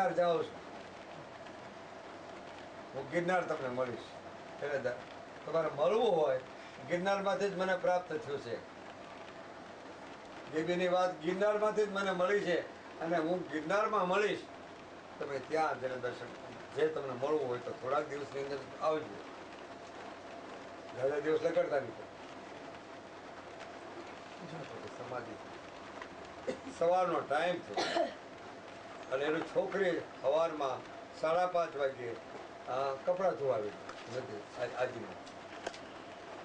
ગિરનાર જાઉં છું, હું ગિરનાર તમને મળીશ. એટલે તમારે મળવું હોય ગિરનારમાંથી જ મને પ્રાપ્ત થયું છે. દેવીની વાત ગિરનારમાંથી જ મને મળી છે અને હું ગિરનારમાં મળીશ. તમે ત્યાં જઈને દર્શન જે તમને મળવું હોય તો થોડાક દિવસની અંદર આવજો. ઘણા દિવસ લગાડતા નહીં. સમાધિ સવારનો ટાઈમ થયો અને એની છોકરી સવારમાં 5:30 વાગ્યે કપડાં ધોવાવી નથી આજીને.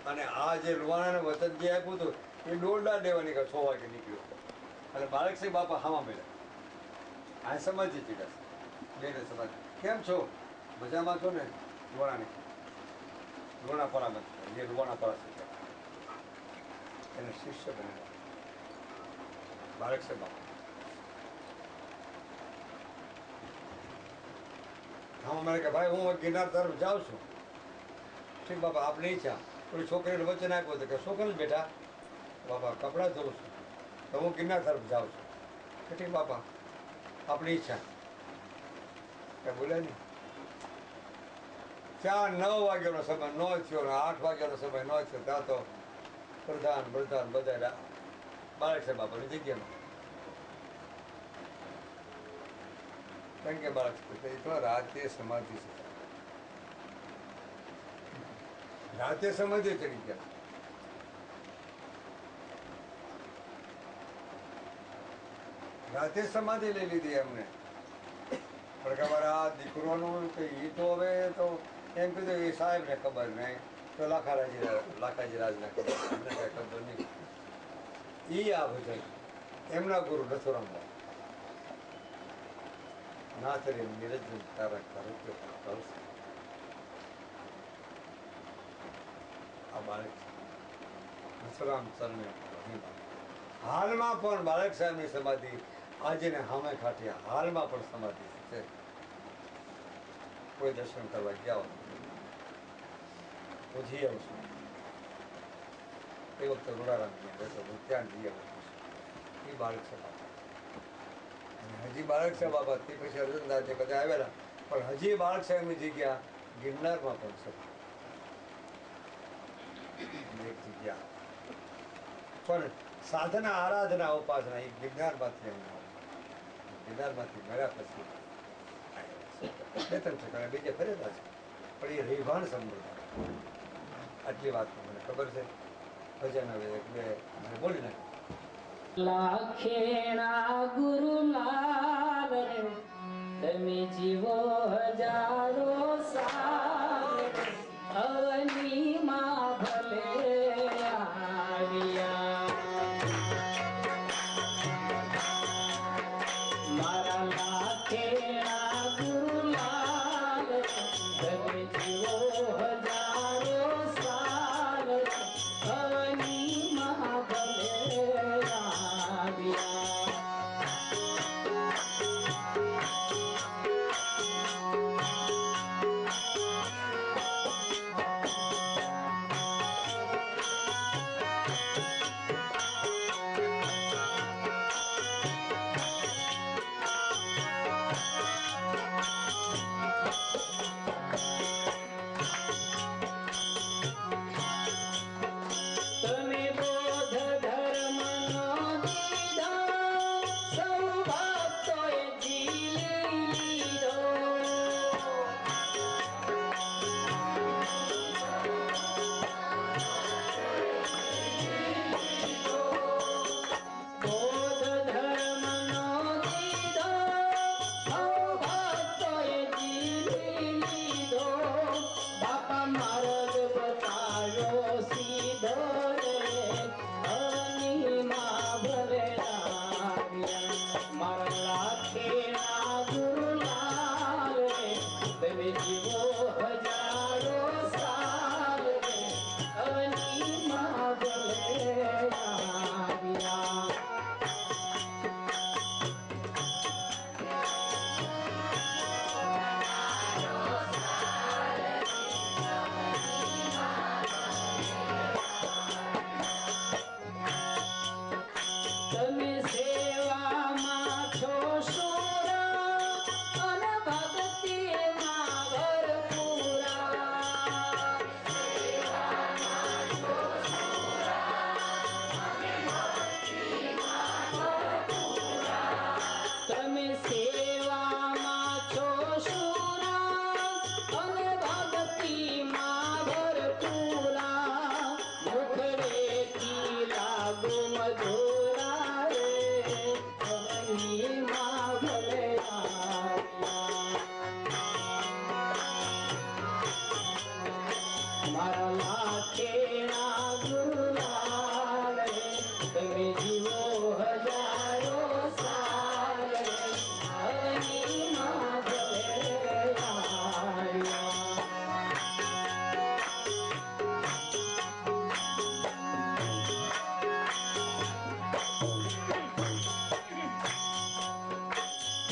અને આ જે લુવાણાને વચન જે આપ્યું હતું એ દોરડા દેવા નીકળ્યો, 6 વાગે નીકળ્યો. અને બાળકસિંહ બાપા હામાં મળ્યા. આ સમાધિ ચીડાશે બેને સમાધિ. કેમ છો? મજામાં છો ને? લુવાણાની લુણાપરામાં જે લુવાણાપરા છે એને શિષ્ય બનેલા બાળકસિંહ બાપા. હા મને કે ભાઈ હું ગિરનાર તરફ જાઉં છું. ઠીક બાપા આપની ઈચ્છા. કોઈ છોકરીને વચન આપ્યું હતું કે શું કરું બેટા? બાપા કપડાં ધોઉં છું તો હું ગિરનાર તરફ જાઉં છું. ઠીક બાપા આપની ઈચ્છા. કે બોલે નહીં. 9 વાગ્યાનો સમય ન થયો ને 8 વાગ્યાનો સમય ન થયો ત્યાં તો પ્રધાન બધા બાળકસિંહ બાપાની જગ્યામાં. કારણ કે બાળક તો રાતે સમાધિ છે. રાતે સમાધિ ચડી ગયા. રાતે સમાધિ લઈ લીધી એમને. પણ ખબર આ દીકરોનું કે એ તો હવે તો એમ કીધું એ સાહેબને ખબર નહીં તો લાખાજી રાજને ખબર, એમને કાંઈ ખબર નહીં. એ આ ભજન એમના ગુરુ નથુરામભાઈ નાથરી નિરંજન તારક કરશે. આ બાળક નથુરામ ચરણે હાલમાં પણ બાળક સાહેબની સમાધિ આજે ને હામે ખાટિયા હાલમાં પણ સમાધિ છે. કોઈ દર્શન કરવા ગયા હું જઈ આવું છું. એ વખતે રૂડારામ બેઠો હું ત્યાં જઈ આવું છું. એ બાળક છે બાપા. અને હજી બાળક છે બાબા તે પછી અર્જુનદાસ બધા આવેલા પણ હજી બાળક સાહેબની જગ્યા ગિરનારમાં પણ છે. એક જગ્યા પણ સાધના આરાધના ઉપાસના એ ગિરનારમાંથી મળ્યા પછી 2-3 ઠેકાણે બીજે ફરેલા છે પણ એ રહેવાણ સંબંધ. આટલી વાત મને ખબર છે. ભજન હવે 1-2 મને બોલી નાખ્યું. લાખેણા ગુરુલાલ રે તમે જીવો હજારો સાલ અવનીમાં ભલે આવ્યા. મારા લાખેણા ગુરુલાલ તમે જીવો હજારો સાલ અવનીમાં ભલે આવ્યા.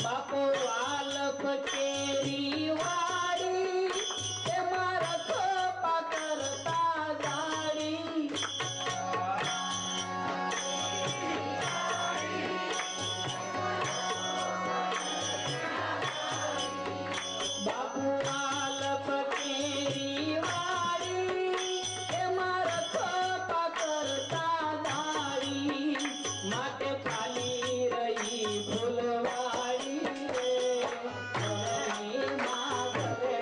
બાપો વાલપ કેરી વાડી એમાં રખો પાકરતા જાડી બાપુ વાલપ કેરી વાડી એમાં રખો પાકરતા જાડી માટે ખાલી રહી ફૂલવાડી રે અવની માં ઘરે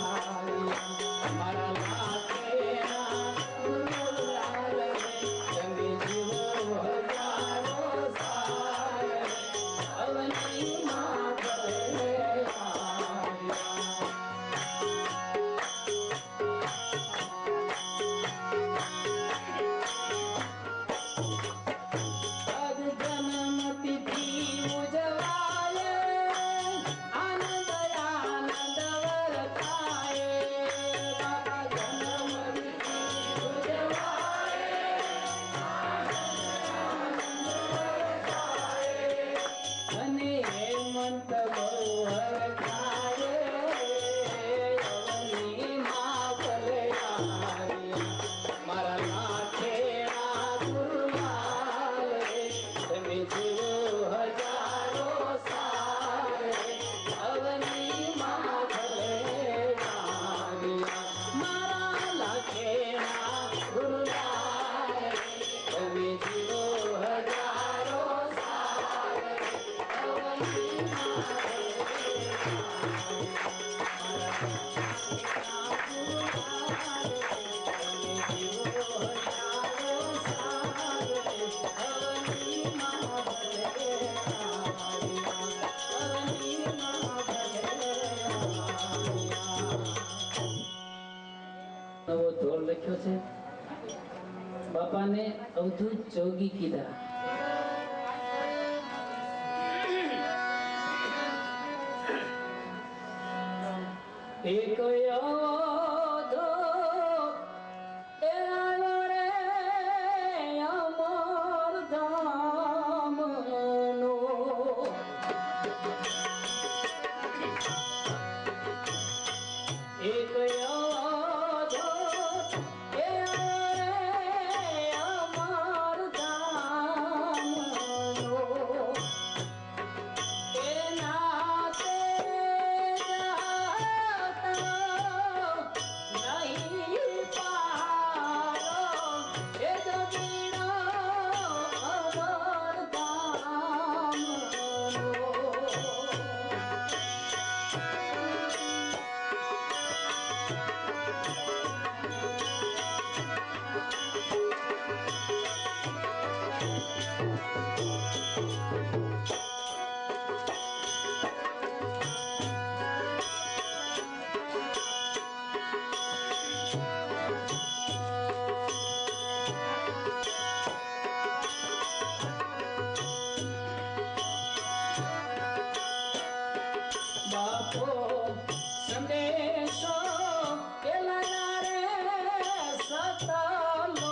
આવી મારા લાખેના ગુરુલાલ રે તમે જીવો હજારો સાર રે અવની માં ઘરે આવી પદ જન્મ તિથિ ઉજવાય આનંદ આનંદ વર્તાય બાપા જન્મ તિથિ ઉજવાય અને હેમંત બહુ હરખાય અવની માં ભલે આવી મારા લાખેણા ગુરુલાલ રે તમે જીવો હજારો સાર રે અવની માં ભલે આવી મારા લાખેણા ગુરુલાલ રે તમે જીવો હજારો સાર રે અવની માં ભલે નવો ધોળ લખ્યો છે બાપાને અવધૂત જોગી કીધા એક અવધૂત એ આવ્યો રે અમર ધામનો એક અવધૂત એ આવ્યો રે અમર ધામનો એના તે નહીં પારો એ જગીનો અમર ધામનો બાપો સંદેશો કેલાના રે સતલોકનો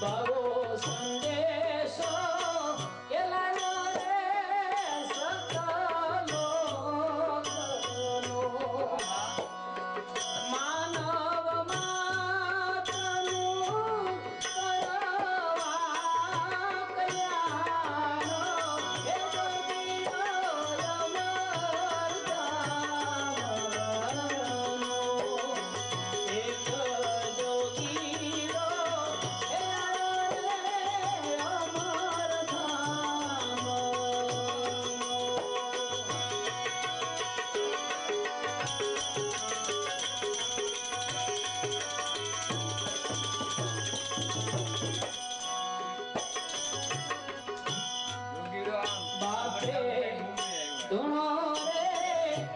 બાવો સંદેશો કેલાના રે સતલોકનો માનવ માત્રનું કરવા કયાનો હે જોગીનો અમર ધામનો એક જોગીનો હે અમર ધામનો બાપે ધૂણો રે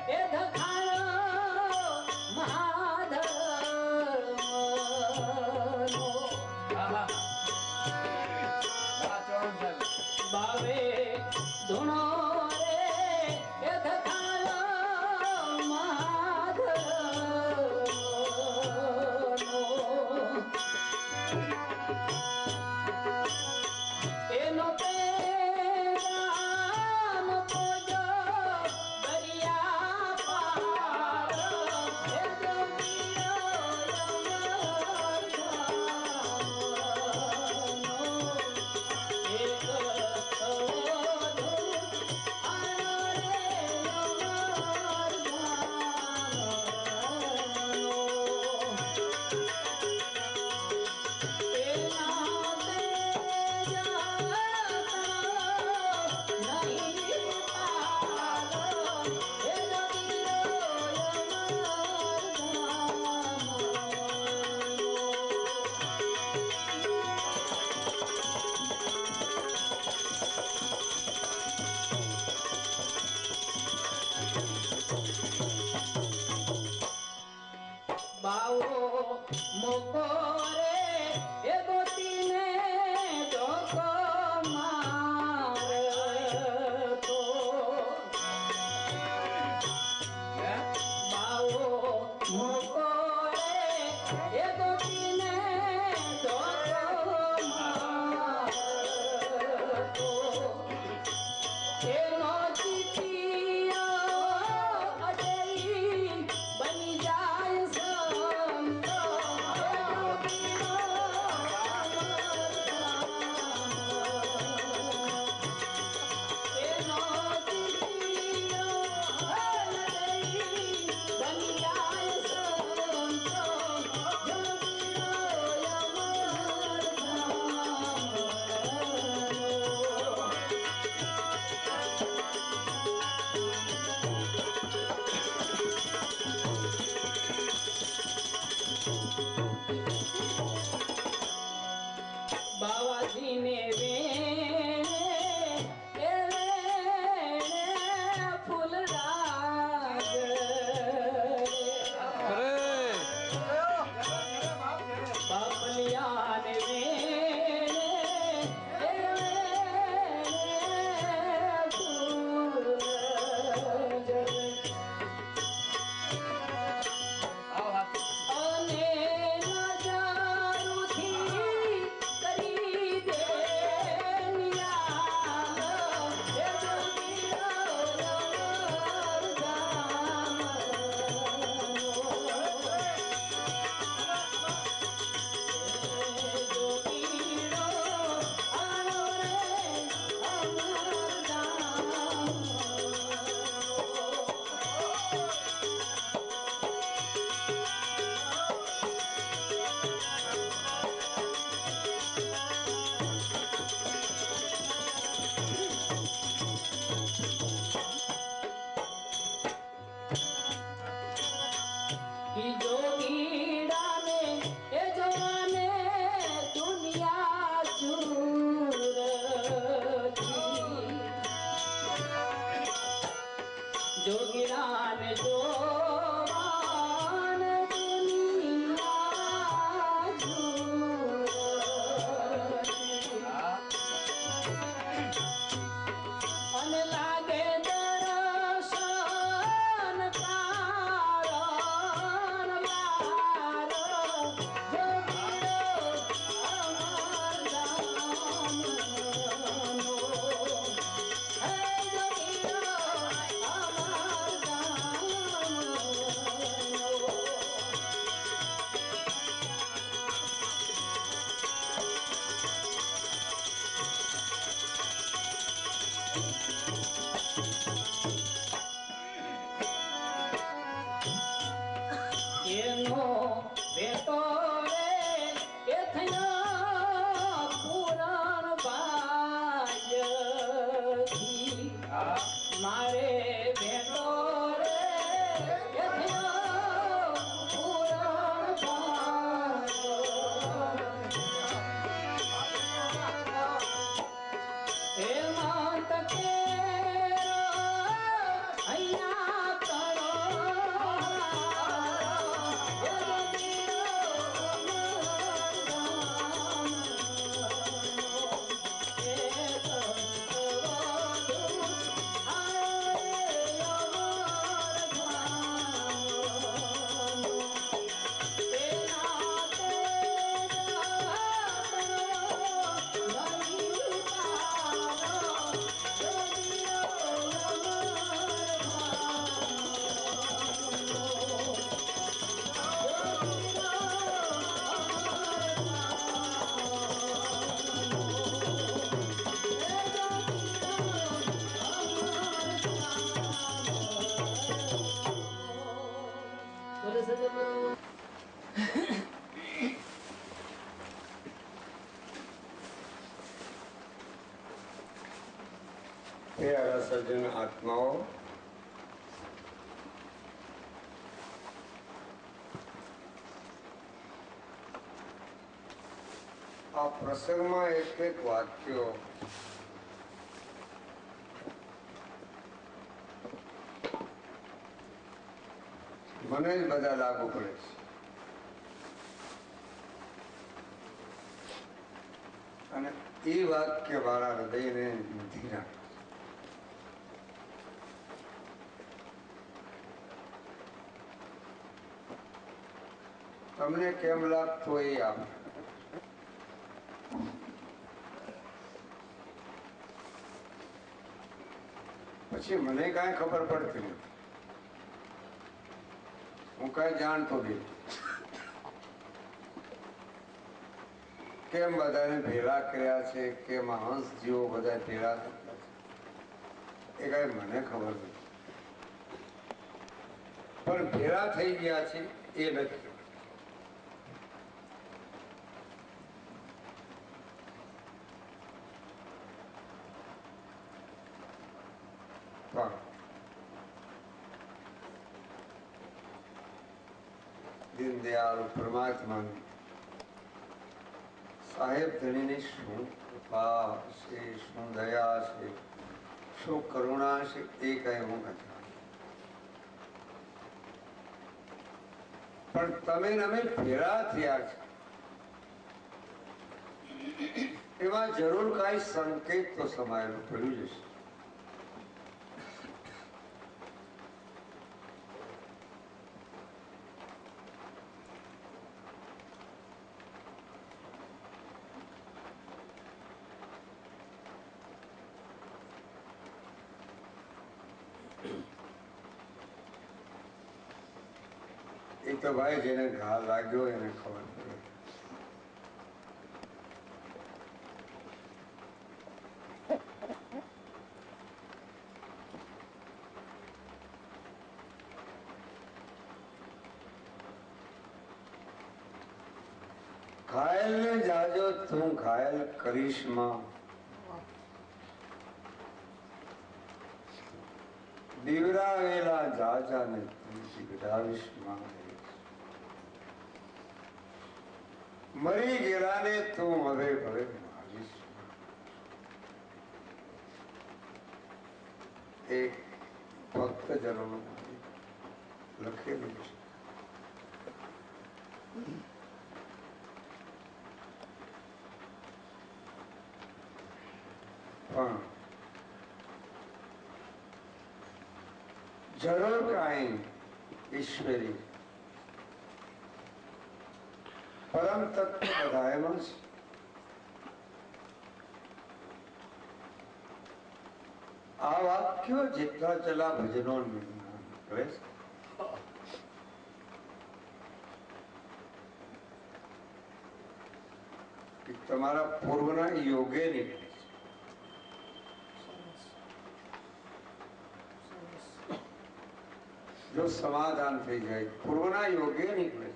એ ધખાયો મહાધર્મનો બાવે ધૂણો રે એ ધખાયો મહાધર્મનો એનો તે એનો બેટો રે એ થયા પુરાણ ભાગ્યથી મારે બેટો રે એ થયા પુરાણ ભાગ્ય હે માત કે અહીંયા કરો પ્યારા સજ્જન આત્માઓ, આ પ્રસંગમાં એક એક વાક્યો મને જ બધા લાગુ પડે છે. અને એ વાક્ય મારા હૃદયને નથી રાખે. તમને કેમ લાગતો એ આપ પછી મને કાંઈ ખબર પડતી નથી. હું કાંઈ જાણતો નથી કેમ બધાને ભેળા કર્યા છે, કેમ હંસ જીવો બધા ભેળા થતા છે, એ કાંઈ મને ખબર નથી. પણ ભેળા થઈ ગયા છે એ નથી. દીનદયાળ પરમાત્માની સાહેબ ધણીની શું કૃપા છે, શું દયા છે, શું કરુણા છે, એ કઈ હું નથી. પણ તમે ને અમે ભેળા થયા છે એમાં જરૂર કાંઈ સંકેત તો સમાયેલું પડ્યું જશે. એ તો ભાઈ જેને ઘા લાગ્યો એને ખબર પડે. ઘાયલ ને જાજો તું ઘાયલ કરીશ માં, દીવરાવેલા જાજા ને તું દીવરાવીશ માં, મરી ગયેલાને તું હવે ભવે મારીશ. એક ભક્તજનોનું લખેલું છે. પણ જરૂર કાંઈ ઈશ્વરી પરમ તત્વ બધાયમાં છે. આ વાક્યો જેટલા ચલા ભજનો કરે છે તમારા પૂર્વના યોગે નીકળે છે. જો સમાધાન થઈ જાય પૂર્વના યોગે નીકળે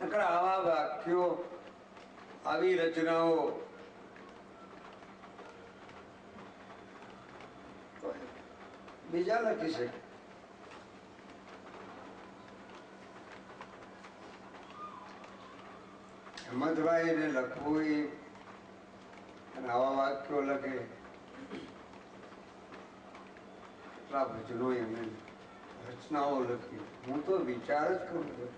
છે આવા વાક્યો આવી રચનાઓ બીજા લખી શકે હેમંતભાઈ ને લખવું અને આવા વાક્યો લખે કેટલા ભજનો એમને રચનાઓ લખી હું તો વિચાર જ કરું છું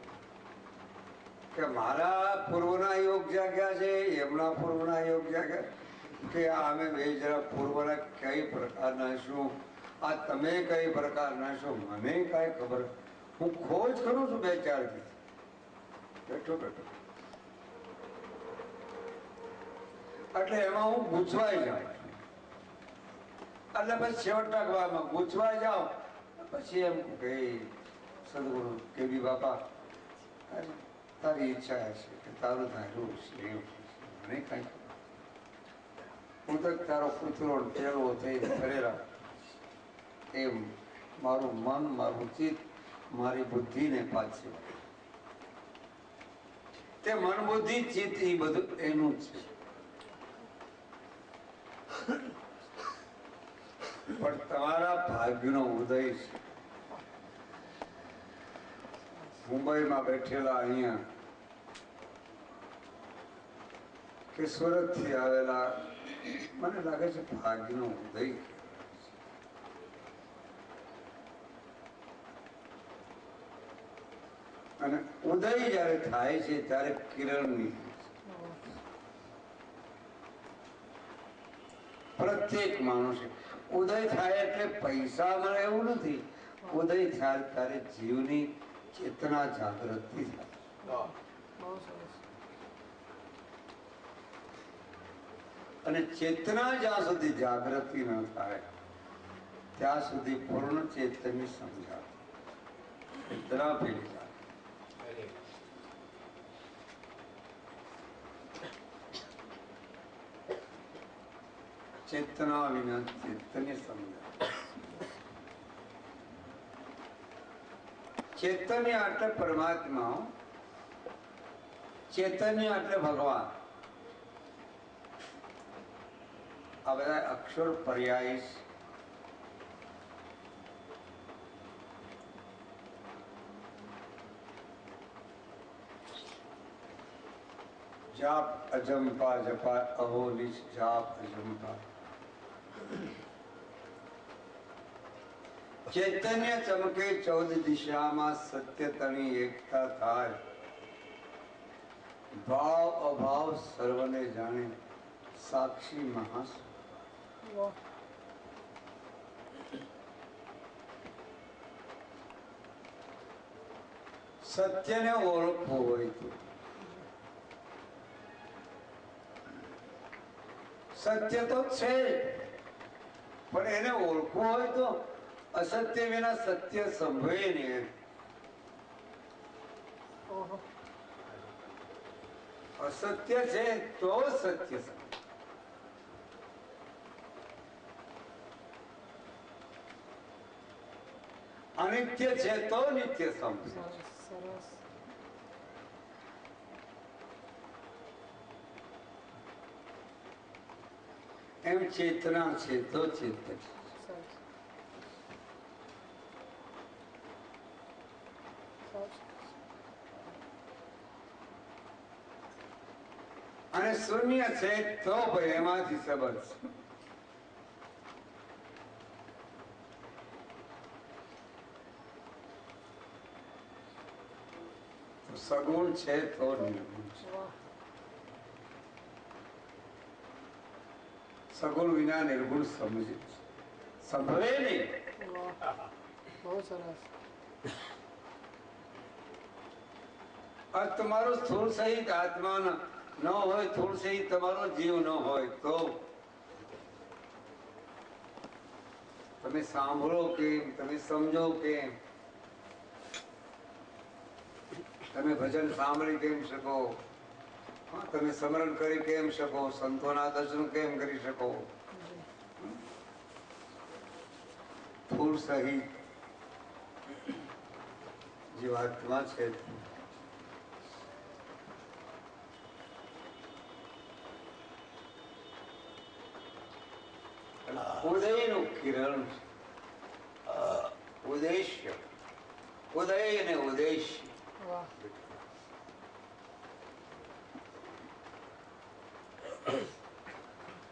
કે મારા પૂર્વના યોગ જાગ્યા છે એમના પૂર્વના યોગ જાગ્યા કે અમે બે જરા પૂર્વના કઈ પ્રકારના શું આ તમે કઈ પ્રકારના છો મને કઈ ખબર હું ખોજ કરું છું બે ચાર દિવસ બેઠો બેઠો એટલે એમાં હું ગૂંચવાઈ જાઉં એટલે પછી છેવટના ગવામાં ગૂંચવાઈ જાઉં પછી એમ કે સદગુરુ કેવી બાપા તારી ઈચ્છા હશે કે તારું ધાર્યું છે મને કઈ હું તો તારો કૂતરો ટેલો થઈ ફરેલા એમ મારું મન મારું ચિત્ત મારી બુદ્ધિને પાછી તે મન બુદ્ધિ ચિત્ત એ બધું એનું જ છે પણ તમારા ભાગ્યનો ઉદય છે મુંબઈમાં બેઠેલા અહીંયા કે સુરત થી આવેલા મને લાગે છે ભાગ્યનો ઉદય અને ઉદય જયારે થાય છે ત્યારે કિરણ નીકળે પ્રત્યેક માણસ ઉદય થાય એટલે પૈસા મળે એવું નથી ઉદય થાય ત્યારે જીવની ચેતના જાગૃત થાય અને ચેતના જ્યાં સુધી જાગૃતિ ન થાય ત્યાં સુધી પૂર્ણ ચેતનની સમજાય ચેતના પેલી જાય ચેતના વિના ચેતન્ય સમજાય ચૈતન્ય એટલે પરમાત્મા ચૈતન્ય એટલે ભગવાન આ બધા અક્ષર પર્યાય જાપ અજંપા જપા અહોલિશ જાપ અજંપા ચૈતન્ય ચમકે 14 દિશામાં સત્ય તણી એકતા થાય ભાવ અભાવ સર્વને જાણે સાક્ષી મહાસ સત્યને ઓળખવું હોય તો સત્ય તો છે પણ એને ઓળખવું હોય તો અસત્ય વિના સત્ય સંભવે નહીં અસત્ય છે તો સત્ય અનિત્ય છે તો નિત્ય સમજે એમ ચેતના છે તો ચેતન અને શૂન્ય છે તો ભાઈ એમાંથી સંબંધ સગુણ છે તો નિર્ગુણ છે સગુણ વિના નિર્ગુણ સમજે સંભવે નહીં બહુ સરસ આ તમારો સ્થૂળ સહિત આત્મા ન હોય સ્થૂળ સહિત તમારો જીવ ન હોય તો તમે સાંભળો કેમ તમે સમજો કેમ તમે ભજન સાંભળી કેમ શકો તમે સ્મરણ કરી કેમ શકો સંતોના દર્શન કેમ કરી શકો સ્થૂળ સહિત જીવાત્મા છે ઉદયનું કિરણ છે. ઉદેશ્ય ઉદય અને ઉદેશ્ય વાહ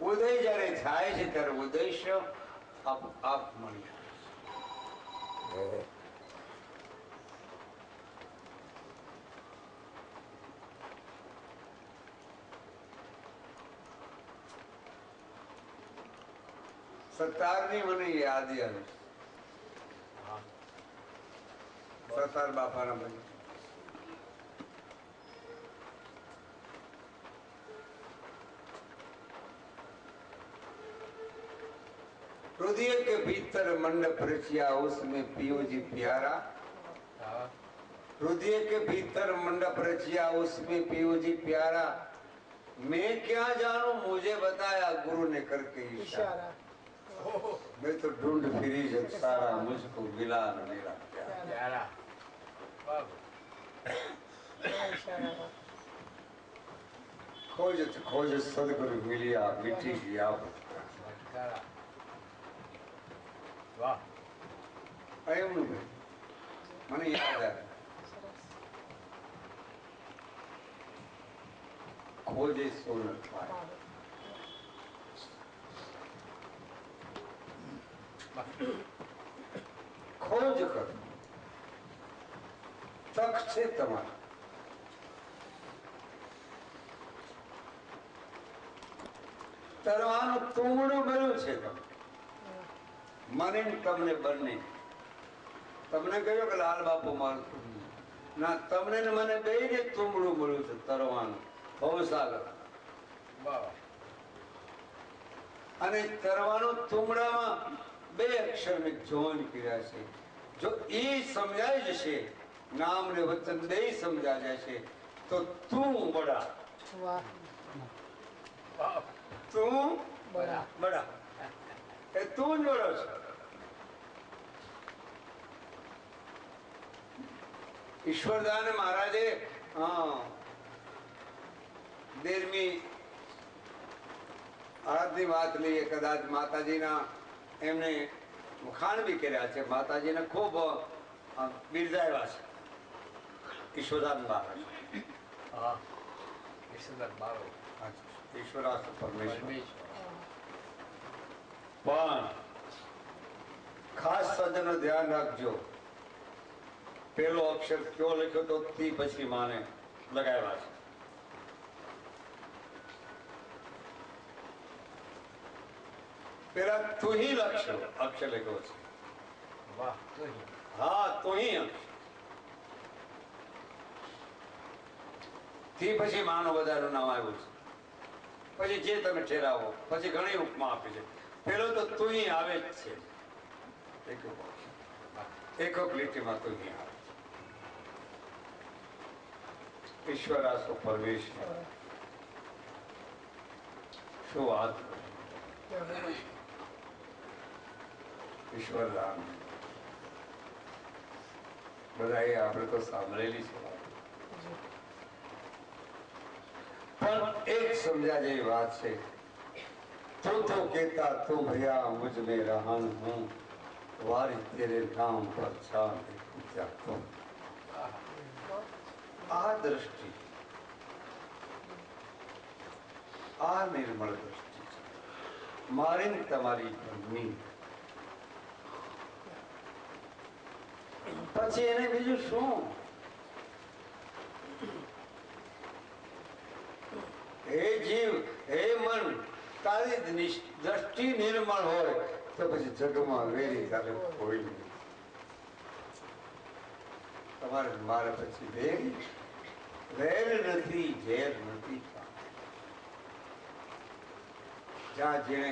ઉદય જ્યારે થાય છે ત્યારે ઉદ્દેશ્ય આપ મળી આવે છે. સત્તારની મને યાદ આવે છે. સત્તાર બાપાના મને हृदय के भीतर मंडप रचिया उसमें पियो जी प्यारा. हृदय के भीतर मंडप रचिया उसमें पियो जी प्यारा. मैं क्या जानू मुझे बताया गुरु ने करके इशारा. मैं तो ढूंढ फिरी जब सारा मुझको मिला न मेरा प्यारा. खोजत खोजत सदगुरु मिलिया मिट्टी गया. વાહ એમનું મને યાદ આવે ખોજે સોનલ પાય. ખોજ કર તક છે તમારા. તરવાનું તુમડું મળ્યું છે તમે મને તમને બંને. તમને કહ્યું કે લાલ બાપુ મારું ના તમને ને મને બે ને તુમડું મળ્યું છે તરવાનું ભવસાગર. અને તરવાનું તુમડામાં બે અક્ષર મેં જોઈન કર્યા છે. જો એ સમજાઈ જશે નામ ને વચન બે સમજાય જશે તો તું બડા વાહ તું બડા બડા એ તું જ બડો છે. ઈશ્વરદાન મહારાજે 13મી આરાધની વાત લઈએ. કદાચ માતાજીના એમને વખાણ બી કર્યા છે. માતાજીને ખૂબ બિરદાવ્યા છે ઈશ્વરદાન મહારાજ. હા ઈશ્વર બારો ઈશ્વરાસ્તુ પરમેશ્વર. પરમેશ્વર પણ ખાસ સજ્જનો ધ્યાન રાખજો પેલો અક્ષર કયો લખ્યો તો થી પછી માને લગાવ્યા છે. પેલા તુહી લખ્યો અક્ષર લખ્યો છે. વાહ તુહી હા તુહી અક્ષર થી પછી માનો વધારું નામ આવ્યું છે. પછી જે તમે ઠેરાવો પછી ઘણી ઉપમા આપી છે. પેલો તો તુહી આવે જ છે. એક લીટીમાં તુહી આવે. ઈશ્વરાસો પરમેશ્વર શું વાત ઈશ્વર રામ બધા આપણે તો સાંભળેલી છે પણ એક સમજ્યા જેવી વાત છે. તું તો कहता तू भैया मुझ में रहन हूँ वारी तेरे नाम पर चांद क्या तुम. આ દ્રષ્ટિ આ નિર્મળ દ્રષ્ટિ છે મારી ને તમારી ભૂમિ. પછી એને બીજું શું? હે જીવ હે મન તારી દ્રષ્ટિ નિર્મળ હોય તો પછી જગમાં વેરી તારે કોઈ નહીં. તમારે મારે પછી વેર નથી ઝેર નથી. જ્યાં જેને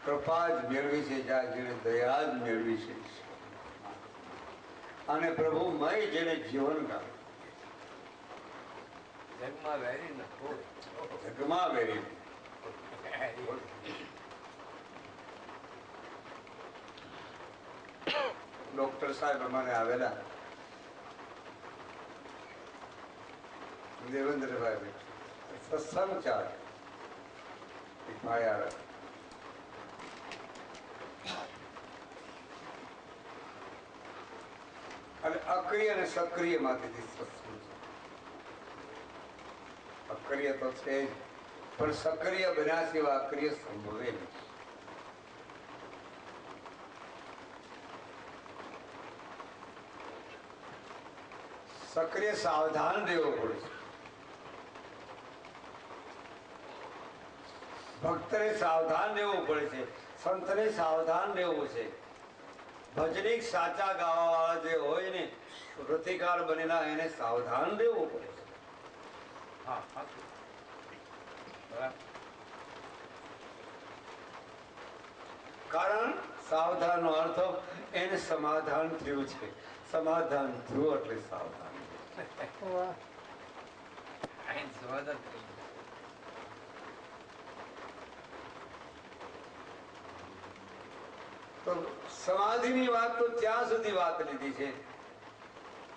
કૃપા જ મેળવી છે જ્યાં જેને દયા જ મેળવી છે અને પ્રભુમય જેને જીવન ગાળ્યું જગમાં વેરી ન કોઈ જગમાં વેરી ડોક્ટર સાહેબ અમારે આવેલા, દેવેન્દ્રભાઈ સત્સંગ ચાલે, એક ભાઈ આવે, અને અક્રિય અને સક્રિય માંથી સત્સંગ છે. અક્રિય તો છે જ, પણ સક્રિય બન્યા સિવાય અક્રિય સંભવે નહીં. સક્રિય સાવધાન રહેવું પડે છે. ભક્તને સાવધાન રહેવું પડે છે, સંતને સાવધાન રહેવું છે. ભજનિક સાચા ગાવા વાળા જે હોય ને, રતિકાર બનેલા, એને સાવધાન રહેવું પડે છે. હા હા બરાબર. કારણ સાવધાન નો અર્થ એને સમાધાન થયું છે. સમાધાન થયું એટલે સાવધાન. વાહ. અહીં સમાધાન થઈ ગયું. તો સમાધિની વાત તો ત્યાં સુધી વાત લીધી છે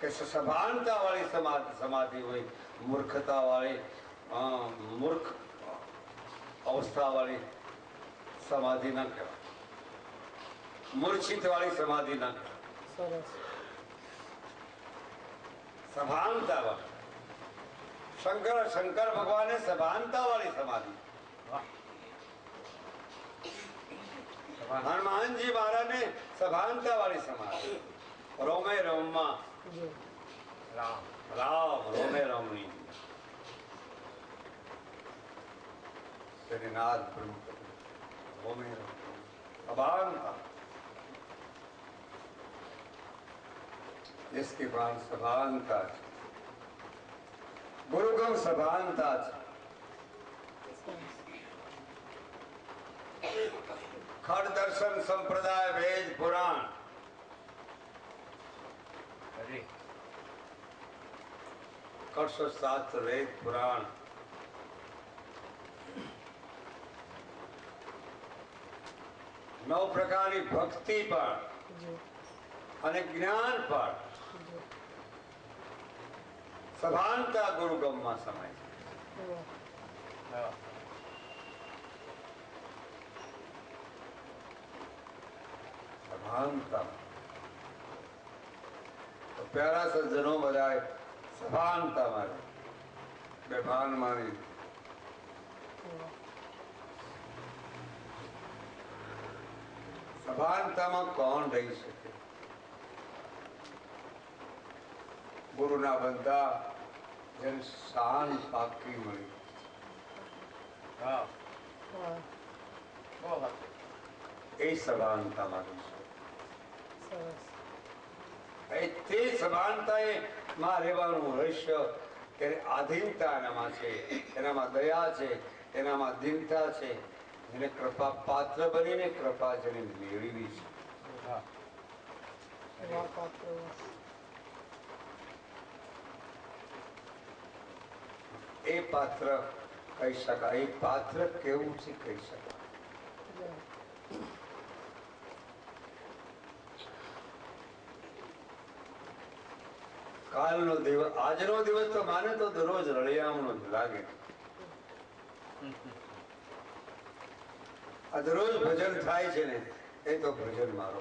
કે સભાનતા વાળી સમાધિ હોય, મૂર્ખતા વાળી મૂર્ખ અવસ્થા વાળી સમાધિ ના કહેવાય, મૂર્છિત વાળી સમાધિ ના કહેવાય. સરસ. સભાનતા વાળી શંકર ભગવાને સભાનતા વાળી સમાધિ, વાહ. હનુમાનજી મહારાજને સભાનતા વાળી સમાધિ. રોમે રોમમાં જી. રામ રામ, રોમે રોમની નાદ બ્રહ્મ, રોમે રોમ સભાનતા. जिसके पास सभानता है, गुरुगम सभानता है. खड़ दर्शन संप्रदाय वेद पुराण અરે कर्ष शास्त्र वेद पुराण नौ प्रकार की भक्ति पर જી. અને જ્ઞાન પર જી. સભાનતા ગુરુગમમાં સમાય છે. વાહ. હા સભાનતા તો પ્યારા સજ્જનો બધાએ સભાનતા મારે બેભાન મારી. વાહ. સભાનતામાં કોણ રહી શકે? ગુરુના બંધા જેને શાન પાકી મળી, હા વાહ. બહુ હતું. એ સભાનતામાં રહી શકે. સરસ. એ તે સભાનતા એ માં રહેવાનું રહસ્ય, તેની આધીનતા એનામાં છે, એનામાં દયા છે, એનામાં દીનતા છે, એને કૃપા પાત્ર બનીને કૃપા જેને મેળવી છે. હા વાહ પાત્ર. એ પાત્ર કહી શકાય. એ પાત્ર કેવું છે કહી શકાય. વાહ. કાલનો દિવસ, આજનો દિવસ તો માને તો દરરોજ રળિયામણો જ લાગે. આ દરરોજ ભજન થાય છે ને, એ તો ભજન મારો.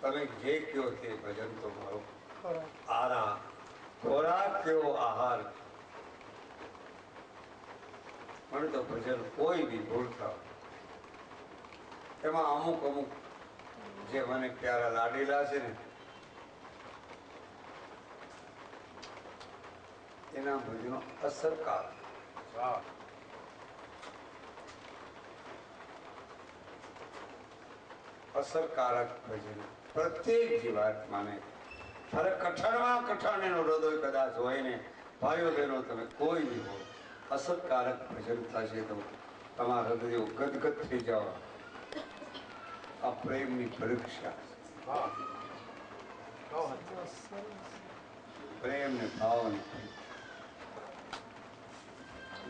તમે જે કયો તે ભજન તો મારો. ખરા. આરા ખોરાક કેવો આહાર, મને તો ભજન કોઈ બી ભૂલતા એમાં અમુક અમુક જે મને પ્યારા લાડેલા છે ને, એના ભજનો અસરકારક, વાહ અસરકારક ભજન પ્રત્યેક જીવાત્માને. અરે કઠણમાં કઠણ એનો હૃદય કદાચ હોય ને, ભાઈઓ બહેનો તમે કોઈ બી હો, અસરકારક ભજન થશે તો તમારા હૃદય ગદગદ થઈ જાવ. આ પ્રેમની પરીક્ષા, વાહ બહુ હતું. સરસ. સરસ. પ્રેમ ને ભાવની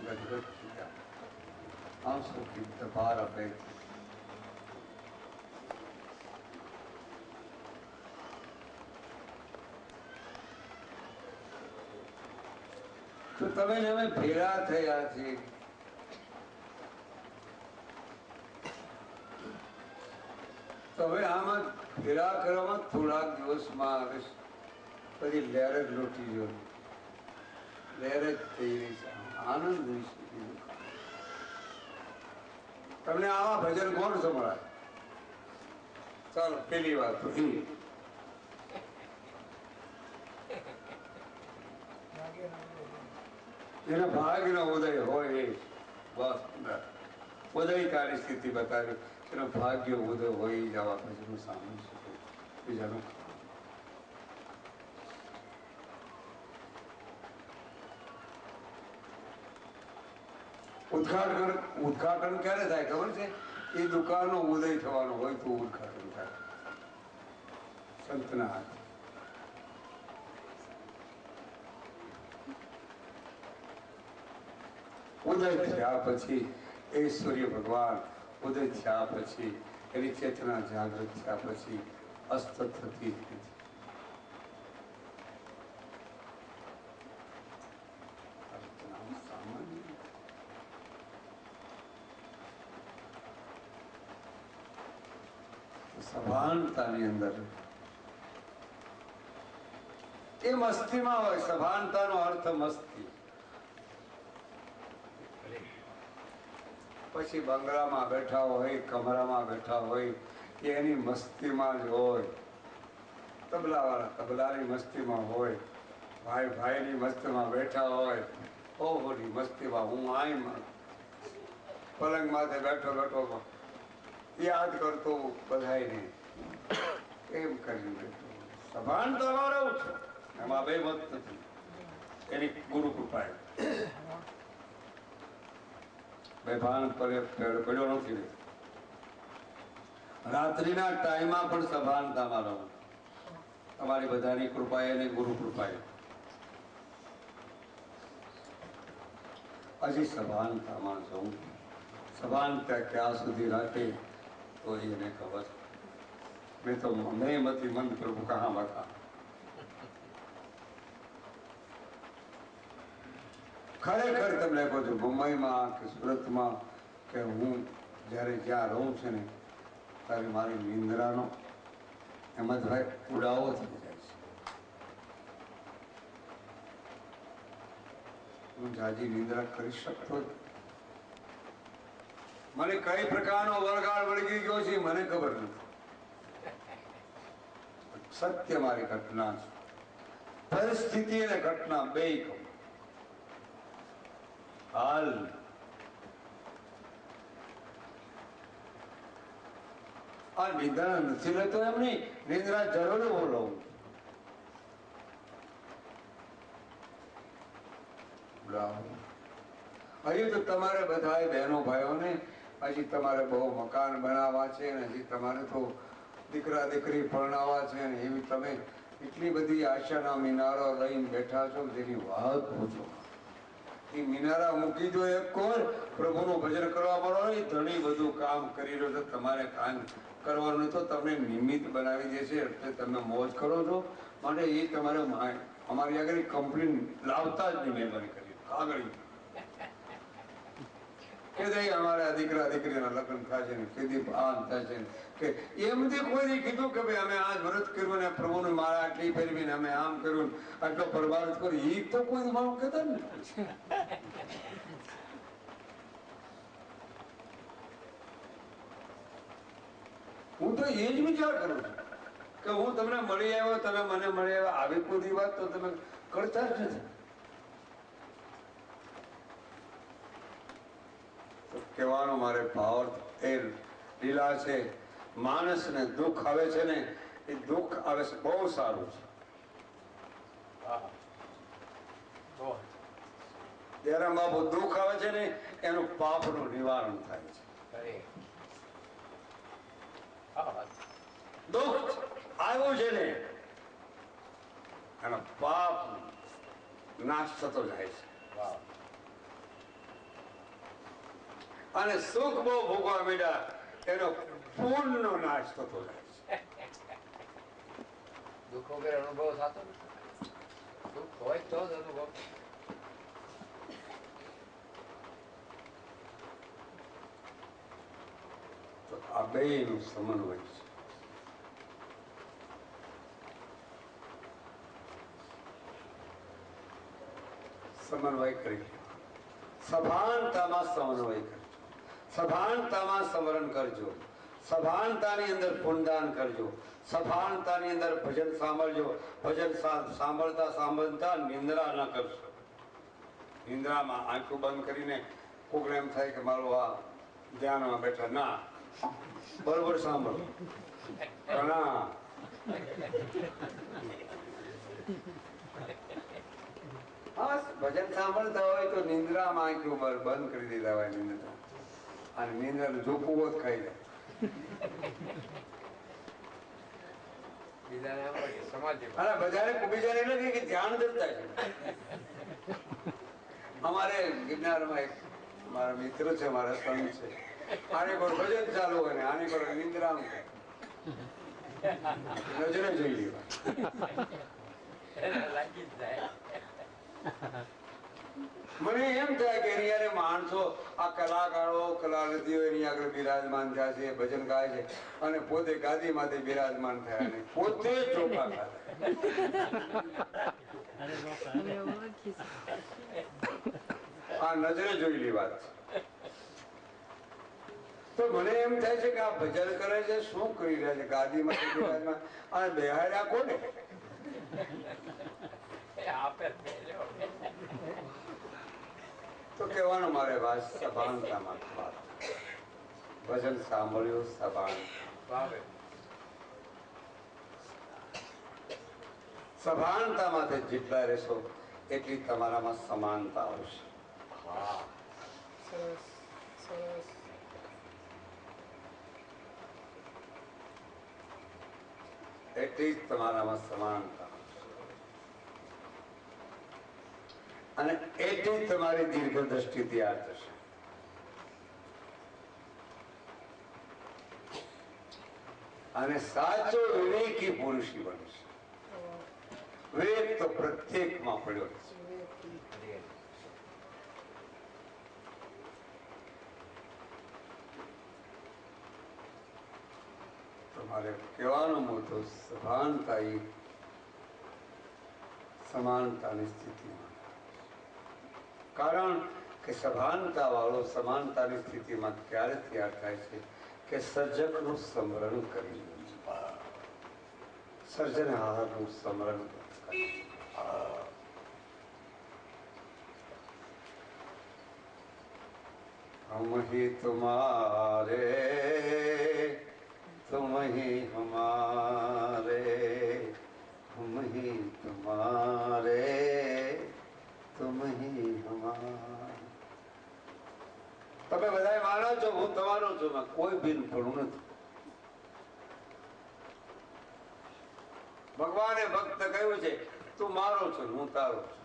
ગદગદ થઈ જાવ. આંસુ की दबार अपे તો તમે ને અમે ભેગા થયા છીએ. તો હવે આમાં ભેગા કરવામાં થોડાક દિવસમાં આવે પછી લહેર જ લૂટી જો લહેર જ થઈ રહી છે. આનંદ વિશે બીજું કાંઈ. તમને આવા ભજન કોણ સંભળાય? ચાલો પેલી વાત તો એ એના ભાગનો ઉદય હોય એ બસ ઉદયકારી સ્થિતિ બતાવી એનો ભાગ્ય ઉદય હોય એ જવા પછી સાંભળી શકે બીજાનું. ઉદઘાટન ક્યારે થાય ખબર છે? એ દુકાનનો ઉદય થવાનો હોય તો ઉદઘાટન થાય સંતના હાથે. ઉદય થયા પછી એ સૂર્ય ભગવાન ઉદય થયા પછી એની ચેતના જાગૃત થયા પછી અસ્ત થતી નથી. સભાનતાની અંદર એ મસ્તીમાં હોય. સભાનતાનો અર્થ મસ્તી. પછી બંગલામાં બેઠા હોય, કમરામાં બેઠા હોય, એની મસ્તીમાં જ હોય. તબલાવાળા તબલાની મસ્તીમાં હોય, ભાઈ ભાઈની મસ્તીમાં બેઠા હોય, ઓહોની મસ્તીમાં હું આમ પલંગ માથે બેઠો બેઠો યાદ કરતો બધાયને એમ કરી બેઠો. સભાનતા વાળો છે એમાં બે મત નથી. એની ગુરુ કૃપાએ બેભાન પડ્યો નથી. રાત્રિના ટાઈમમાં પણ સભાનતામાં રહો. તમારી બધાની કૃપાએ અને ગુરુ કૃપાએ હજી સભાનતામાં જવું. સભાનતા ક્યાં સુધી રાખે તો એને ખબર. મેં તો મેં મતી મંદ પ્રભુ કહા બતા. ખરેખર તમને કહું છું, મુંબઈમાં કે સુરતમાં કે હું જ્યારે જ્યાં રહું છું ને ત્યારે મારી નિંદ્રાનો એમાં જ ભાઈ ઉડાવો થઈ જાય છે. હું જાજી નિંદ્રા કરી શકતો જ. મને કઈ પ્રકારનો વળગાડ વળગી ગયો છે મને ખબર નથી. સત્ય મારી ઘટના છે. પરિસ્થિતિ અને ઘટના બે કહું. હાલ આ નિંદ્રા નથી લેતો એમ નહીં, નિંદ્રા જરૂર બોલો. હજી તો તમારે બધા બહેનો ભાઈઓને હજી તમારે બહુ મકાન બનાવવા છે ને હજી તમારે તો દીકરા દીકરી પરણાવવા છે ને એવી તમે એટલી બધી આશાના મિનારો લઈને બેઠા છો જેની વાત પૂછો. એ મિનારા મૂકી દો એક કોર, પ્રભુનું ભજન કરવા પડો. એ ઘણી બધું કામ કરી રહ્યો છે. તમારે કામ કરવાનું તો તમને નિમિત્ત બનાવી દેશે એટલે તમે મોજ કરો છો. માટે એ તમારે અમારી આગળ કમ્પ્લેન લાવતા જ નહીં. મહેરબાની કરી આગળ કે ભાઈ અમારા દીકરા દીકરીના લગ્ન થાય છે ને કેદી આમ થાય છે કે એમથી કોઈ કીધું કે ભાઈ અમે આજ વ્રત કર્યું ને પ્રભુને મારા આટલી ફેરવીને અમે આમ કર્યું આટલો પરમાર્થ કર્યો. એ તો કોઈ મારું કહેતા ને. હું તો એ જ વિચાર કરું છું કે હું તમને મળી આવ્યો, તમે મને મળી આવ્યા, આવી કોઈ વાત તો તમે કરતા જ નથી. કહેવાનો મારે ભાવ એ લીલા છે. માણસને દુઃખ આવે છે ને એ દુઃખ આવે છે બહુ સારું છે. જયારે બાપુ દુઃખ આવે છે ને એનું પાપનું નિવારણ થાય છે. દુઃખ આવ્યું છે ને એનો પાપ નાશ થતો જાય છે. અને સુખ બહુ ભોગવા માંડ્યા એનો પૂર્ણનો નાશ થતો જાય છે. દુઃખ વગેરે અનુભવ થતો નથી. દુઃખ હોય તો જ અનુભવ. બેયનું સમન્વય છે. સમન્વય કરી સભાનતામાં સમન્વય કરજો, સભાનતામાં સ્મરણ કરજો, સભાનતાની અંદર પુણ્યદાન કરજો, સભાનતાની અંદર ભજન સાંભળજો. ભજન સાંભળતા સાંભળતા નિંદ્રા ન કરશો. નિંદ્રામાં આંખો બંધ કરીને કોકને એમ થાય કે મારું આ ધ્યાનમાં બેઠા, ના, બરોબર સાંભળો. ઘણા હા, ભજન સાંભળતા હોય તો નિંદ્રામાં આંખો બંધ કરી દીધા હોય. નિંદ્રા અને નિંદ્રા જોખું હોત ખાઈ જાય. બીજાને એમ હોય કે સમાધિ અને બધાને બીજાને એટલે કે ધ્યાન દરતા છે. અમારે ગિરનારમાં એક મારા મિત્ર છે, મારા સંત છે, આની પર ભજન ચાલુ હોય ને આની પર નિંદ્રા નજરે જોઈ લેવા. લાગી જ જાય. મને એમ થાય કે એની યારે માણસો આ કલાકારો કલાકૃતિઓ એની આગળ બિરાજમાન થયા છે, ભજન ગાય છે અને પોતે ગાદીમાંથી બિરાજમાન થયા અને પોતે ચોખા ખાતા. આ નજરે જોયેલી વાત છે. તો મને એમ થાય છે કે આ ભજન કરે છે, શું કરી રહ્યા છે? ગાદીમાંથી બિરાજમાન અને બેહાડ્યા કોને? આપે તો કહેવાનું મારે વાત સભાનતામાં વાત. ભજન સાંભળ્યું, સભાન ભાવે સભાનતામાંથી જેટલા રહેશો એટલી તમારામાં સમાનતા આવશે. હા સરસ સરસ. એટલી જ તમારામાં સમાનતા અને એટલી જ તમારી દીર્ઘ દ્રષ્ટિ તૈયાર થશે. અને સાચો વિવેકી પુરુષી બનશે. વિવેક તો પ્રત્યેકમાં પડ્યો છે. તમારે કહેવાનો મોટો સભાનતા એ સમાનતાની સ્થિતિમાં, કારણ કે સભાનતા વાળો સમાનતાની સ્થિતિમાં ક્યારે તૈયાર થાય છે કે સર્જકનું સ્મરણ કરી સર્જનહારનું સ્મરણ કરી. हम ही तुम्हारे तुम ही हमारे, हम ही तुम्हारे तुम ही हमारे. તમે બધા માનો છો, હું તમારો છું, કોઈ બિન પડું નથી. ભગવાને ભક્ત કહ્યું છે તું મારો છો, હું તારો છું.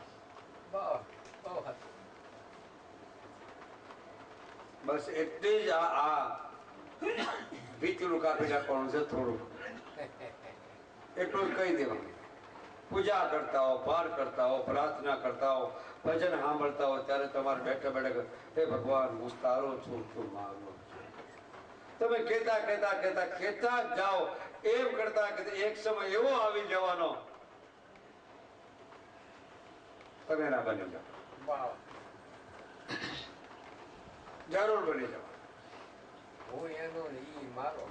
બસ એટલી જ આ ભીતરું કાપી નાખવાનું છે. થોડું એટલું જ કહી દેવાનું. પૂજા કરતા હો, પાર કરતા હો, પ્રાર્થના કરતા હો, ભજન સાંભળતા હો, ત્યારે તમારે બેઠા બેઠા હે ભગવાન હું તારો છું, તું મારો છું. તમે કહેતા કહેતા કહેતા કહેતા જ જાઓ. એમ કરતા કે એક સમય એવો આવી જવાનો તમે ના બની જાઓ. જરૂર બની જાઓ. હું એનો ઈ મારો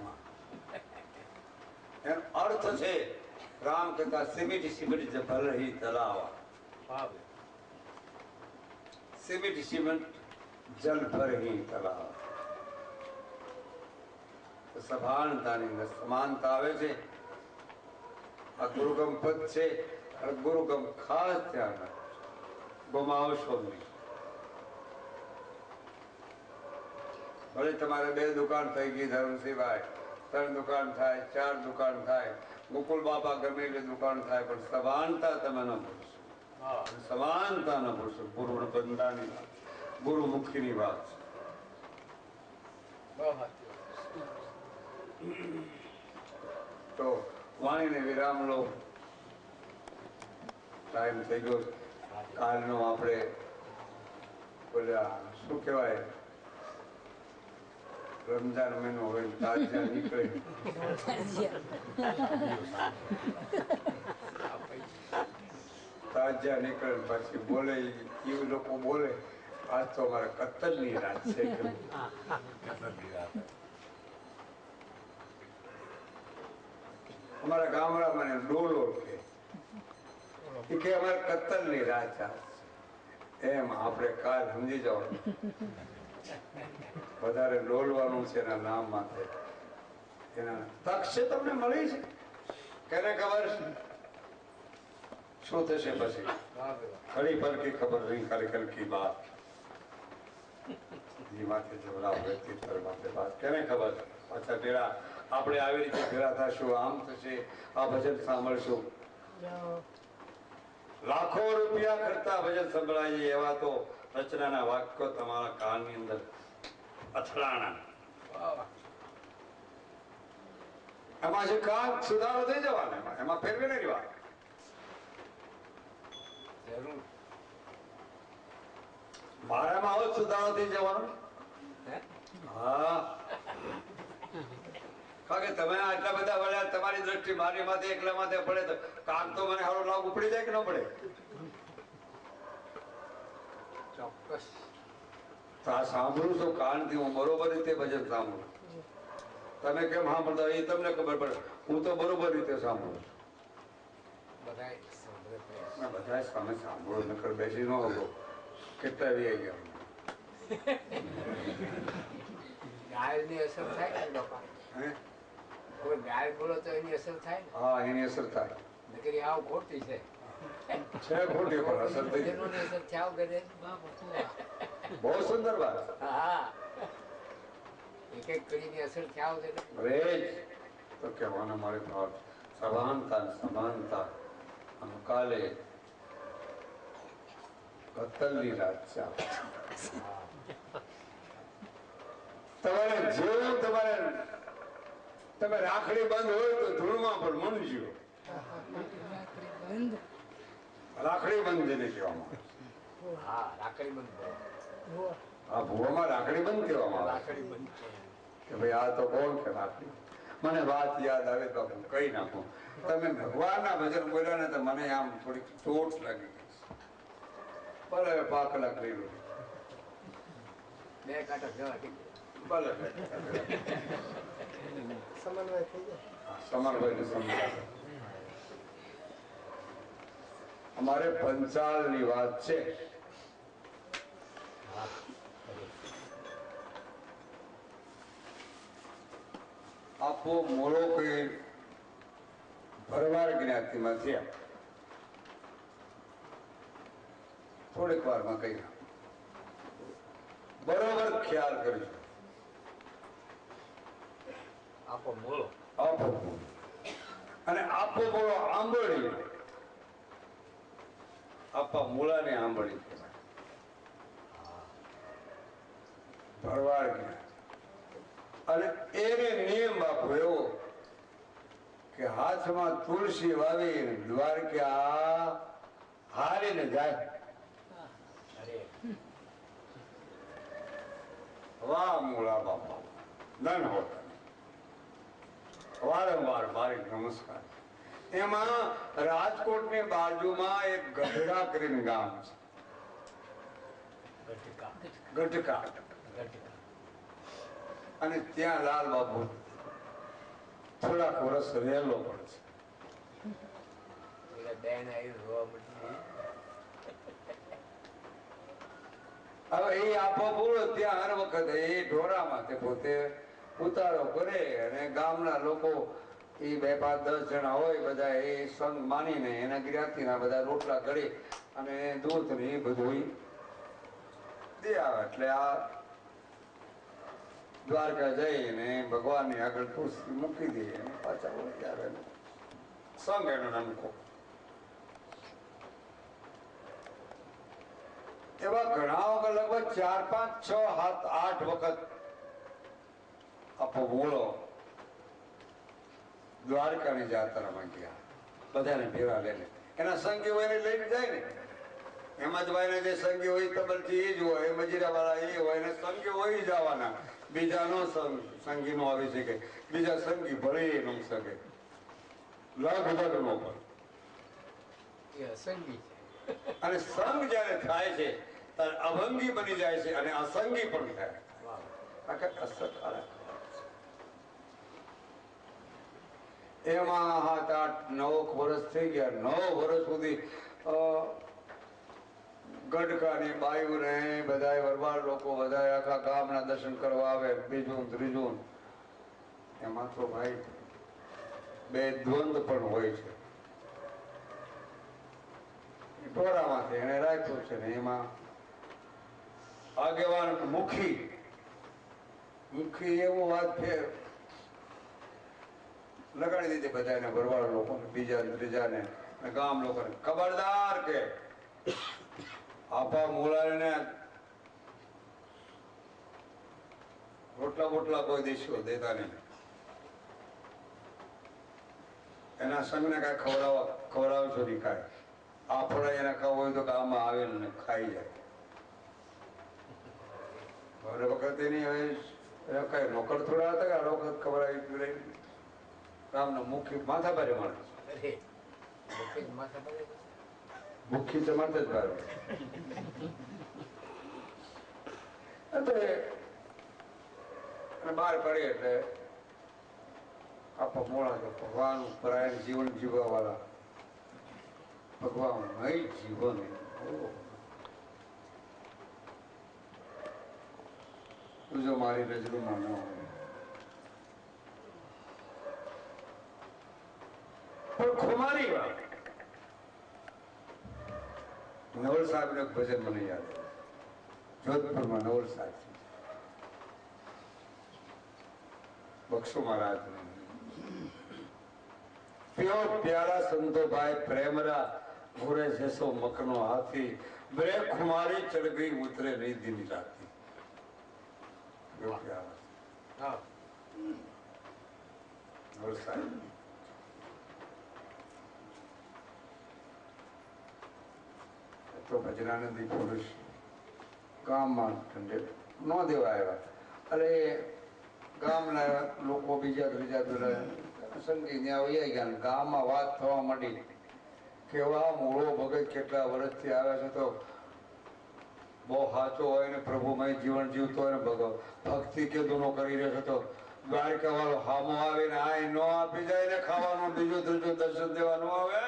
એનો અર્થ છે રામ કથા સિમિટ સિમિટ ભલ હી તલાવા. ભાવે સિમિટ સિમેન્ટ જલ ભર હી તલાવ. સભાનતાની અંદર સમાનતા આવે છે. આ ગુરુગમ પદ છે. ગુરુગમ ખાસ ધ્યાન રાખજો, ગુમાવશો નહીં. ભલે તમારે 2 દુકાન થઈ ગઈ ધર્મસિંહભાઈ, 3 દુકાન થાય, 4 દુકાન થાય, ગોકુલ બાપા ગમે એટલી દુકાન થાય, પણ સભાનતા તમે ન ભૂલશો. સમાનતા ન ભૂલશો. ગુરુ બંધાની વાત, ગુરુમુખીની વાત છે. તો વાણીને વિરામ લો. ટાઈમ થઈ ગયો. કાલનો આપણે બોલ્યા શું કહેવાય રમજાન મહિનો હોય તાજિયા નીકળે તાજિયા નીકળે ને પછી બોલે એ લોકો બોલે આજ તો અમારે કત્તલની રાત છે કે અમારા ગામડામાં મને ડોલો કે અમારે કત્તલની રાત છે એમ આપણે કાલ સમજી જવાનું વધારે ડોલવાનું છે એના નામ માટે એના તક છે તમને મળી છે કેને ખબર છે શું થશે પછી ખરી પલ કી ખબર નહીં ખરી કલ કી બાત જી માથે જબરા વ્યક્તિ પર માથે બાત કેને ખબર પાછા પેલા આપણે આવી રીતે ભેળા થશું આમ થશે આ ભજન સાંભળશું લાખો રૂપિયા કરતા ભજન સંભળાય એવા તો રચનાના વાક્યો તમારા કાનની અંદર અથડાણા એમાં જે કાન સુધારો થઈ જવાનો એમાં ફેરવી નહીં વાત જરૂર મારામાં આવો સુધારો થઈ જવાનો હા કારણ કે તમે આટલા બધા વળ્યા તમારી દ્રષ્ટિ મારી માથે એકલા માથે પડે તો કાન તો મને હારો લાગ ઉપડી જાય કે ન પડે ચોક્કસ તો આ સાંભળું છું કાનથી હું બરોબર રીતે ભજન સાંભળું તમે કેમ સાંભળતા એ તમને ખબર પડે હું તો બરોબર રીતે સાંભળું બધાય સાંભળે છું બધા સામે સાંભળો નકર બેસી ન હતો કેટલા વી આવી ગયા ગાયની અસર થાય ને બાપા હે કોઈ ગાય બોલો તો એની અસર થાય ને હા એની અસર થાય નકરી આવ ખોટી છે છે ખોટી પણ અસર થઈ જેનોની અસર થયા કરે બહુ સુંદર વાત હા એક એક કડીની અસર થયા કરે અરે તો કહેવાનો મારે ભાવ સભાનતા સમાનતા આમ કાલે કત્તલની રાત છે તમારે જેવું તમારે તમે રાખડી બંધ હોય તો ધૂળમાં પણ મનજો રાખડી બંધ જેને કહેવામાં હા રાખડી બંધ કરો हुआ આ ભૂવામાં રાખડી બંધ કહેવામાં આવે રાખડી બંધ છે કે ભાઈ આ તો કોણ કે રાખડી મને વાત યાદ આવે તો હું કહી નાખું તમે ભગવાનના ભજન બોલ્યા ને તો મને આમ થોડીક ચોટ લાગી ગઈ ભલે પાકલા કરી લો બે કાંટા જવા કે ભલે समन्वय થઈ જાય સમરભાઈને સમજાવે અમારે પંચાળની વાત છે આપો મોરો કોઈ ભરવાડ જ્ઞાતિમાં થયા થોડીક વારમાં કહી બરોબર ખ્યાલ કરજો આપો બોલો આપો અને આપો બોલો આંબળી આપા મૂળાને આંબળી કહેવાય ભરવાડ જ્ઞાતિ અને એને નિયમ આપો એવો કે હાથમાં તુલસી વાવી દ્વારકા હારીને જાય અરે વાહ મૂળા બાપા ધન હોતા વારંવાર મારી નમસ્કાર એમાં રાજકોટની બાજુમાં એક ગઢડા કરીને ગામ છે ગટકા ગઢકા ગટકા અને ત્યાં લાલ બાપુ થોડાક વર્ષ રહેલો પણ છે એટલે બેન આવી રોવા મળી હવે એ આપો પૂરો ત્યાં હર વખત એ ઢોરામાં તે પોતે ઉતારો કરે અને ગામના લોકો એ 2-5-10 જણા હોય બધા એ સંગ માનીને એના જ્ઞાતિના બધા રોટલા કરી અને દૂધ ને એ બધું દે આવે એટલે આ દ્વારકા જઈને ભગવાનની આગળ તુલસી મૂકી દે અને પાછા વળી આવે સંગ એનો નાનકો એવા ઘણા વખત લગભગ 4-5-6-7-8 વખત આપો બોલો દ્વારકાની જાત્રામાં ગયા બધાને ભેળા લઈને એના સંગી હોય એને લઈને જાય ને એમાં જ ભાઈને જે સંગી હોય તબલથી એ જ હોય મજીરા વાળા એ હોય ને સંગી હોય જવાના બીજાનો સંગી નો આવી શકે, બીજા સંગી ભળી ન શકે, લગભગ નો પણ. એ અસંગી છે. અને સંગ જ્યારે થાય છે ત્યારે અભંગી બની જાય છે અને અસંગી પણ થાય. વાહ. આ કઈ અસરકારક એમાં 7, 8, 9 વર્ષ થઈ ગયા. 9 વર્ષ સુધી ગઢકાની બાયુ ને બધાય વરવાડ લોકો બધાય આખા ગામના દર્શન કરવા આવે, બીજું ત્રીજું. એમાં તો ભાઈ બે દ્વંદ પણ હોય છે. ઢોરામાંથી એને રાખ્યું છે ને એમાં આગેવાન મુખી એવું વાત ફેર લગાડી દીધી બધાને, ભરવાડ લોકોને, બીજા ત્રીજાને, ગામ લોકોને. ખબરદાર કે આપા મુલાને રોટલા બોટલા કોઈ દેશો દેતા નહીં. એના સંઘને કાંઈ ખવડાવશો નહીં કાંઈ. આપણે એને ખાવું હોય તો ગામમાં આવીને ખાઈ જાય. હવે વખત એની હવે કઈ નોકર થોડા હતા કે આ વખત ખવડાવી પીવડાવી. ગામનો મુખ્ય માથા ભારે માણસ. અરે મુખ્ય જ માથા પડે છે. મુખ્ય તો માથે જ ભારે. એટલે બહાર પડે એટલે આપા મોડા તો ભગવાન પરાયણ જીવન જીવવા વાળા ભગવાનમય જીવન. તું જો મારી નજરોમાં ન હોય પણ ખુમારી વાત. નવલ સાહેબ નું ભજન મને યાદ આવે. જોધપુરમાં નવલ સાહેબ બક્ષો મહારાજ પ્યો પ્યારા સંતો ભાઈ પ્રેમરા ઘોરે જેસો મકનો હાથી બ્રે ખુમારી ચढ़ ગઈ ઉતરે નહીં દિન રાતી. પ્યો પ્યારા હા. નવલ સાહેબ તો ભજનાનંદી પુરુષ ગામમાં ઠંડે ન દેવા આવ્યા. અરે ગામના લોકો બીજા ત્રીજા સંગી ત્યાં વહી ગયા. ગામમાં વાત થવા માંડી કે આ મૂળો ભગત કેટલા વર્ષથી આવ્યા છે તો બહુ સાચો હોય ને પ્રભુમય જીવન જીવતો હોય ને ભક્તિ કેદુનો કરી રહ્યો છે તો દ્વારકા વાળો હામો આવીને આ ન આપી જાય ને ખાવાનું, બીજું ત્રીજું દર્શન દેવા ન આવે.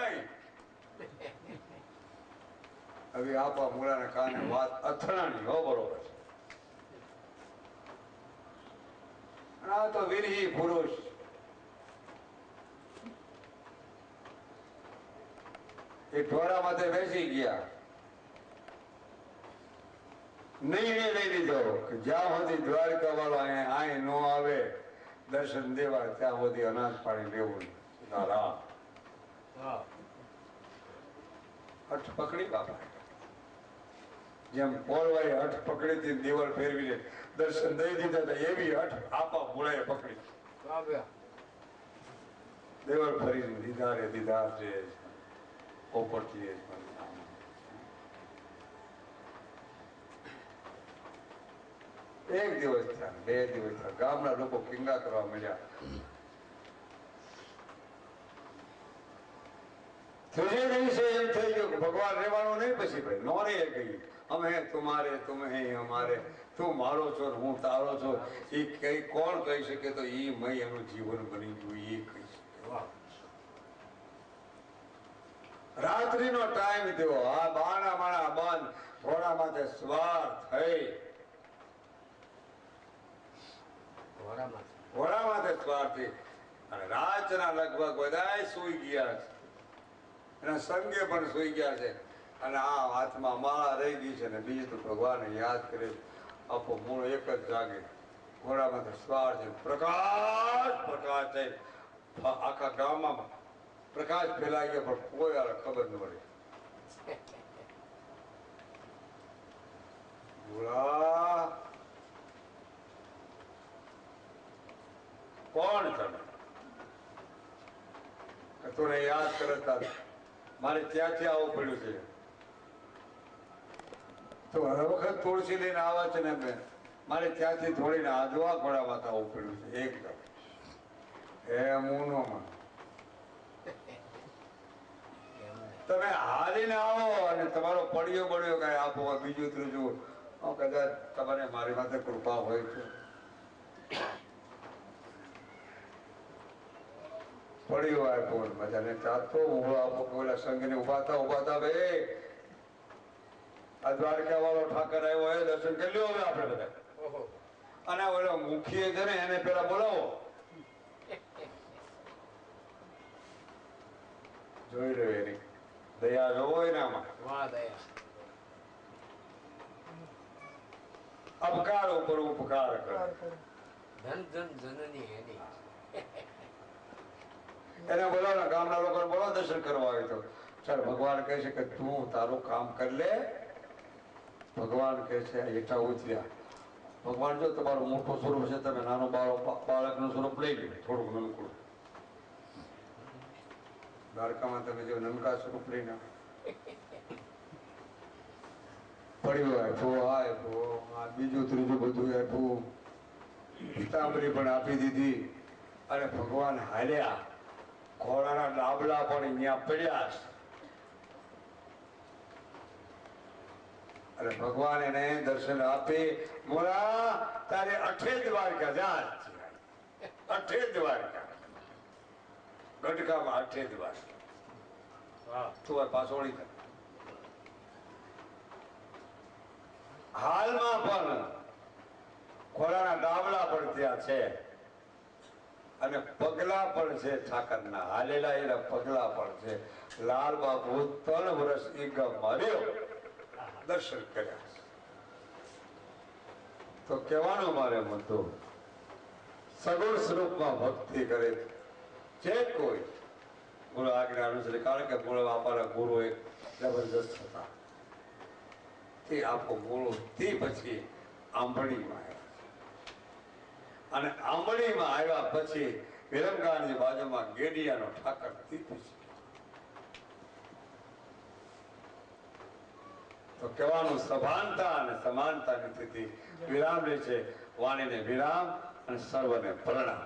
હવે આપા મૂળાને કાને વાત અથડાણી હો બરોબર. આ તો વિરહી પુરુષ એ ઢોરા માથે બેસી ગયા. નિર્ણય લઈ લીધો કે જ્યાં સુધી દ્વારકા વાળો આય ન આવે દર્શન દેવા ત્યાં સુધી અનાજ પાણી લેવું. હઠ પકડી બાપા. જેમ પોળવાઈ હઠ પકડી હતી દિવાલ ફેરવીને દર્શન દઈ દીધા હતા એવી હઠ આપા મૂળાએ પકડી. દેવળ ફરી દીધા રે દીધા છે પોપટથી. એક દિવસ થયા, 2 દિવસ થયા, ગામના લોકો કિંગા કરવા મળ્યા. ત્રીજે દિવસે એમ થઈ ગયું કે ભગવાન રહેવાનું નહીં. પછી ભાઈ નો રહે ગઈ. અમે તુમારે તુમ હે અમારે, તું મારો છો ને હું તારો છો. એ કઈ કોણ કહી શકે? તો એ મય એનું જીવન બની ગયું. એ કહી શકે. રાત્રિનો ટાઈમ થયો. આ બાણા માણા બંધ, ઘોડા માથે સવાર થઈ, ઘોડા માથે સવાર થઈ અને રાતના લગભગ બધાય સુઈ ગયા છે. એના સંગે પણ સુઈ ગયા છે અને આ હાથમાં માળા રહી ગઈ છે ને બીજું તો ભગવાનને યાદ કરે. આપો મૂળ એક જ જાગે. ઘોડામાંથી સવાર છે. પ્રકાશ પ્રકાશ થઈ આખા ગામમાં પ્રકાશ ફેલાઈ ગયો પણ કોઈ આ ખબર ન પડી. ભોળા કોણ તમે? તને યાદ કરતા મારે ત્યાંથી આવવું પડ્યું છે. તો હર વખત તુલસી લઈને આવા છે ને બેન મારે ત્યાંથી થોડીને આજવા ઘોડામાં થવું પડ્યું છે એકદમ હું નો માનું. તમે હાલીને આવો અને તમારો પડ્યો બળ્યો કઈ આપો બીજું ત્રીજું કદાચ તમારે મારી માથે કૃપા હોય તો પડ્યો આપો બધાને ચાતો ઉભો આપો પેલા સંઘને ઉભા થા બે આ દ્વારકા વાળો ઠાકર આવ્યો હોય દર્શન કરી લ્યો હવે આપણે બધા. ઓહો. અને ઓલો મુખી છે ને એને પેલા બોલાવો જોઈ લો એની દયા જોવો એનામાં વાહ દયા. અપકાર ઉપર ઉપકાર કરે. ધન ધન જનની એની. એને બોલાવો ને ગામના લોકોને બોલાવો દર્શન કરવા આવે તો ચાલ ભગવાન કહે છે કે તું તારું કામ કરી લે. ભગવાન કહે છે હેઠા ઉતર્યા. ભગવાન જો તમારું મોટું સ્વરૂપ છે તમે નાનું બાળકનું સ્વરૂપ લઈ લે થોડુંક નનકું. દ્વારકામાં તમે જો નનકા સ્વરૂપ લઈને પડ્યું આપ્યું આ બીજું ત્રીજું બધું આપ્યું પિતાંબરી પણ આપી દીધી અને ભગવાન હાલ્યા. ઘોડાના ડાબલા પણ અહીંયા પડ્યા છે. અને ભગવાન એને દર્શન આપી મોરા તારે અઠે દ્વારકા જા અઠે દ્વારકા ગઢકામાં અઠે દ્વારકા. વાહ. તું પાછોડી કર. હાલમાં પણ ઘોડાના ડાબલા પણ ત્યાં છે અને પગલા પણ છે ઠાકરના હાલેલા એના પગલા પણ છે. લાલ બાપુ 3 વર્ષ એક માર્યો દર્શન કર્યા. તો કહેવાનો મારે મતો સગુણ સ્વરૂપમાં ભક્તિ કરે જે કોઈ ગુરુ આજ્ઞા અનુસાર કારણ કે મૂળ બાપાના ગુરુ એક જબરદસ્ત હતા. તે આપો મૂળ તે પછી આંબળીમાં આવ્યા અને આંબળીમાં આવ્યા પછી વિરમગામની બાજુમાં ગેડિયાનો ઠાકર તીર્થ છે. તો કહેવાનું સભાનતા અને સમાનતાની સ્થિતિ વિરામ લે છે. વાણીને વિરામ અને સર્વને પ્રણામ.